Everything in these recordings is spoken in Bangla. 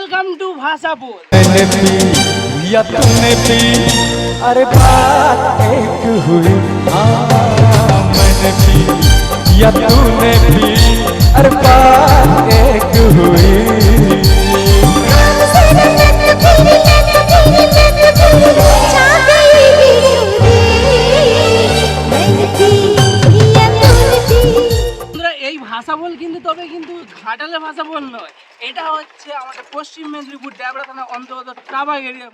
वेलकम टू भाषा बोल। मैंने पी या तूने पी, अरे बात एक हुई। हाँ मैंने पी या तूने पी, अरे बात एक हुई। এই ভাষা বল কিন্তু তবে কিন্তু ঘাটালের ভাষা বল নয়, এটা হচ্ছে আমাদের পশ্চিম মেদিনীপুর ডেবরা থানা অন্তর্গত টাবাগ এরিয়া।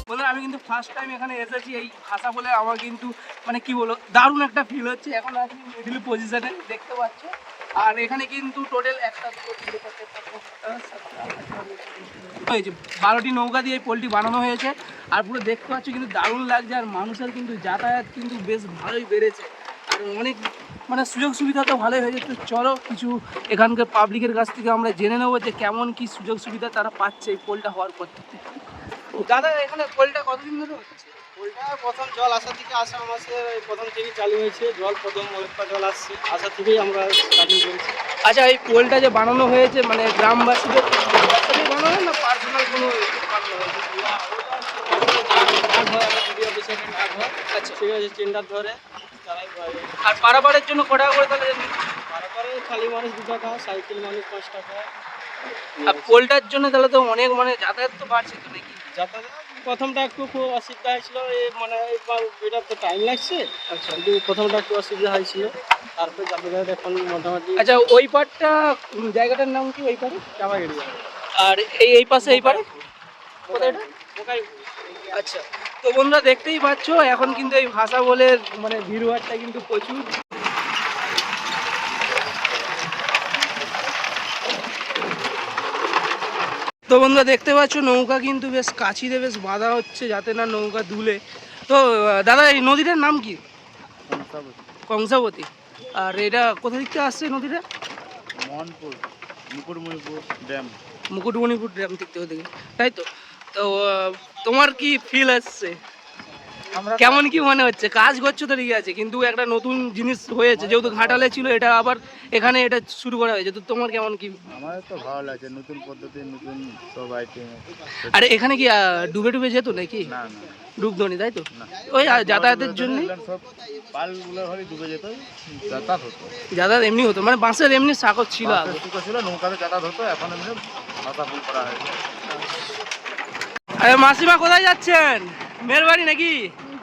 বন্ধুরা আমি কিন্তু ফার্স্ট টাইম এখানে এসেছি, এই ভাষা বলে আমার কিন্তু মানে কি বলো দারুণ একটা ফিল হচ্ছে। এখন আছি মিডল পজিশনে দেখতে পাচ্ছ, আর এখানে কিন্তু টোটাল একটা 12টি নৌকা দিয়ে এই পোলটি বানানো হয়েছে। আর পুরো দেখতে পাচ্ছ কিন্তু দারুণ লাগছে, আর মানুষের কিন্তু যাতায়াত কিন্তু বেশ ভালোই বেড়েছে, আর অনেক মানে সুযোগ সুবিধা তো ভালোই হয়েছে। তো চলো কিছু এখানকার পাবলিকের কাছ থেকে আমরা জেনে নেবো যে কেমন কি সুযোগ সুবিধা তারা পাচ্ছে এই পোলটা হওয়ার পর থেকে। দাদা এখানে পোলটা কতদিন ধরে হচ্ছে? পোলটা প্রথম জল আসা থেকে আষাঢ় মাসে প্রথম থেকেই চালু হয়েছে। জল প্রথম জল আসছে আসা থেকেই আমরা স্টার্টিং করেছি। আচ্ছা এই পোলটা যে বানানো হয়েছে মানে গ্রামবাসীদের বানানো না পার্সোনাল কোনো বানানো হয়েছে? আচ্ছা ঠিক আছে, টেন্ডার ধরে তারাই আর পারাপারের জন্য ক টাকা করে তাহলে? তারপরে খালি মানুষ 2 টাকা, সাইকেল মানুষ 5 টাকা। আর পোলটার জন্য তাহলে তো অনেক মানে যাতায়াত তো বাড়ছে তো নাকি? যাতায়াত প্রথমটা একটু খুব অসুবিধা হয়েছিল, মানে এটা তো টাইম লাগছে। আচ্ছা কিন্তু প্রথমটা একটু অসুবিধা হয়েছিল, তারপরে যাতায়াত এখন মোটামুটি। আচ্ছা ওই পারটা জায়গাটার নাম কি ওই পারে? টাবাগ এরিয়া। আর এই পাশে এই পারে কোথায় এটা? আচ্ছা তো বন্ধুরা দেখতেই পাচ্ছ এখন কিন্তু এই ভাষা বলে মানে ভিড়ভাড়টা কিন্তু প্রচুর। তো বন্ধুরা দেখতে পাচ্ছ নৌকা কিন্তু বেশ কাছিতে বেশ বাঁধা হচ্ছে যাতে না নৌকা দুলে। তো দাদা এই নদীটার নাম কি? কংসাবতী। আর এটা কোথা দিক থেকে আসছে নদীটা? মোহনপুর মুকুটমণিপুর ড্যাম। মুকুটমণিপুর ড্যাম থেকে তাই তো? তো তোমার কি ফিল আসছে, কেমন কি মনে হচ্ছে? কাজ করছো তো ঠিক আছে, কিন্তু একটা নতুন জিনিস হয়েছে যেহেতু ঘাটালে ছিল, এটা আবার এখানে এটা শুরু করা হয়েছে, তো তোমার কেমন কি? আমার তো ভালো লাগছে, নতুন পদ্ধতি, নতুন সব আইটেম। আরে এখানে কি ডুবে ডুবে যেত নাকি? না না ডুবদনি তাই তো? ওই যাতায়াতের জন্য সব পালগুলো হলে ডুবে যেত, যাতায়াত হতো। যাতায়াত এমনি হতো মানে বাঁশের এমনি সাগর ছিল আগে ছিল, নৌকাতে যাতায়াত হতো, এখন এমনি মাথা ফুল করা হয়েছে। আরে মাসিমা কোথায় যাচ্ছেন? মেয়ের বাড়ি নাকি?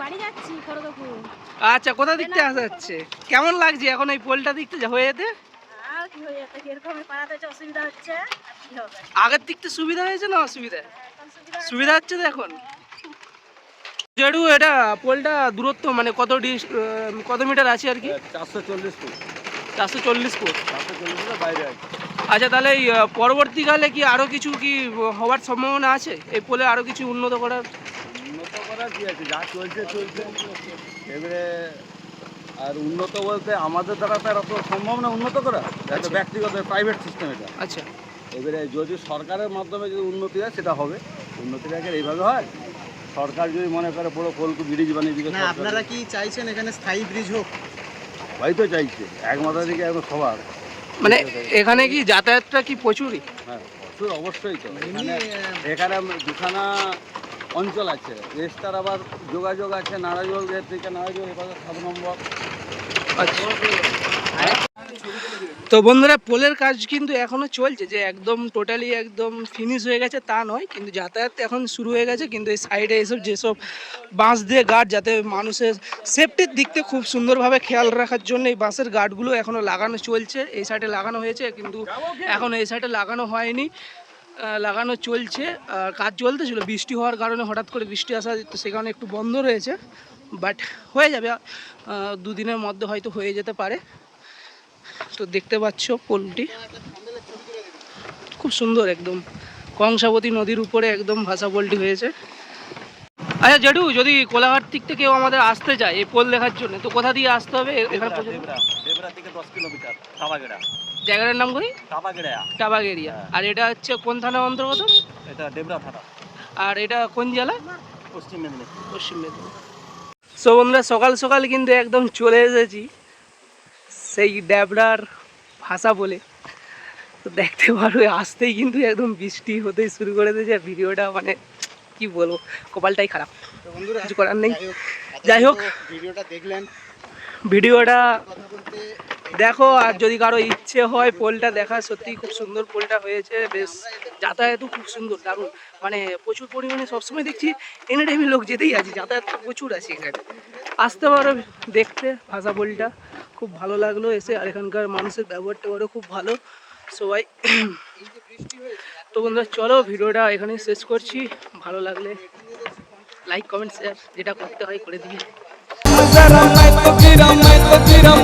বাড়ি যাচ্ছি খড়গপুর। আচ্ছা কোথা দিকতে আসা যাচ্ছে? কেমন লাগছে এখন এই পোলটা দিকতে হয়ে যেতে? আর কি হয়ে যাচ্ছে, এরকম পাড়াতে অসুবিধা হচ্ছে, আর কি হবে? আগের দিকতে সুবিধা হয়েছে না অসুবিধা? এখন সুবিধা সুবিধা হচ্ছে তো এখন। জেডু এটা পোলটা দূরত্ব মানে কত মিটার আছে আর কি? 440 ফুট। 440 ফুট। 440 ফুটের বাইরে আছে। আচ্ছা তাহলে এই পরবর্তীকালে কি আরো কিছু কি হওয়ার সম্ভাবনা আছে এই পোলে আরো কিছু উন্নত করার? উন্নত করার কি আছে, যা চলছে এবারে। আর উন্নত বলতে আমাদের দ্বারা তো আর অত সম্ভব না উন্নত করা, একটা ব্যক্তিগত প্রাইভেট সিস্টেম এটা। আচ্ছা এবারে যদি সরকারের মাধ্যমে যদি উন্নতি হয় সেটা হবে। উন্নতির আগে এইভাবে হয়, সরকার যদি মনে করে পুরো পোলকে ব্রিজ বানিয়ে দিবে। আপনারা কি চাইছেন এখানে স্থায়ী ব্রিজ হোক? ভাই তো চাইছে এক মাথা থেকে এখন সবার, মানে এখানে কি যাতায়াতটা কি প্রচুরই? হ্যাঁ প্রচুর অবশ্যই তো। এখানে দুখানা অঞ্চল আছে, রেস্তার আবার যোগাযোগ আছে, নারাজল থেকে নারাজল এখানে 7 নম্বর। তো বন্ধুরা পোলের কাজ কিন্তু এখনো চলছে, যে একদম টোটালি একদম ফিনিশ হয়ে গেছে তা নয়, কিন্তু যাতায়াত এখন শুরু হয়ে গেছে। কিন্তু এই সাইডে এসব যেসব বাঁশ দিয়ে গার্ড, যাতে মানুষের সেফটির দিক থেকে খুব সুন্দরভাবে খেয়াল রাখার জন্য এই বাঁশের গার্ডগুলো এখনও লাগানো চলছে। এই সাইডে লাগানো হয়েছে কিন্তু এখন এই সাইডে লাগানো হয়নি, লাগানো চলছে। কাজ চলতেছিল, বৃষ্টি হওয়ার কারণে হঠাৎ করে বৃষ্টি আসা, তো সে কারণে একটু বন্ধ রয়েছে, বাট হয়ে যাবে 2 দিনের মধ্যে হয়তো হয়ে যেতে পারে। তো দেখতে পাচ্ছ পোলটি খুব সুন্দর, একদম কংসাবতী নদীর উপরে একদম ভাষা পোলটি হয়েছে। আচ্ছা জেঠু, যদি কোলাঘাট দিক থেকে কেউ আমাদের আসতে চায় এই পোল দেখার জন্য, তো কোথা দিয়ে আসতে হবে এখানে? দেবরা থেকে 10 কিলোমিটার টাবাগেড়া। জায়গাটার নাম করি টাবাগেড়া। টাবাগ এরিয়া। আর এটা হচ্ছে কোন থানার অন্তর্গত? এটা দেবরা থানা। আর এটা কোন জেলা? পশ্চিম মেদিনীপুর। পশ্চিম মেদিনীপুর। সো আমরা সকাল সকাল কিন্তু একদম চলে এসেছি সেই ড্যাবরার ভাষা বলে। তো দেখতে পারো আসতেই কিন্তু একদম বৃষ্টি হতেই শুরু করে দিয়েছে। ভিডিওটা মানে কি বলবো, কপালটাই খারাপ, তো বন্ধুরা কিছু করার নেই। এতদিন যাই হোক, তো ভিডিওটা দেখলেন। ভিডিওটা কথা বলতে দেখো, আর যদি কারো ইচ্ছে হয় পোলটা দেখা, সত্যিই খুব সুন্দর পোলটা হয়েছে, বেশ যাতায়াতও খুব সুন্দর, দারুণ, মানে প্রচুর পরিমাণে সবসময় দেখছি এনি টাইমে লোক যেতেই আছে, যাতায়াত প্রচুর আছে এখানে। আসতে পারো দেখতে ভাষা পোলটা, খুব ভালো লাগলো এসে। আর এখানকার মানুষের ব্যবহার ট্যাবহারও খুব ভালো সবাই। তো বন্ধুরা চলো ভিডিওটা এখানেই শেষ করছি। ভালো লাগলে লাইক কমেন্ট শেয়ার যেটা করতে হয় করে দিই। जरा मैं तो गिरा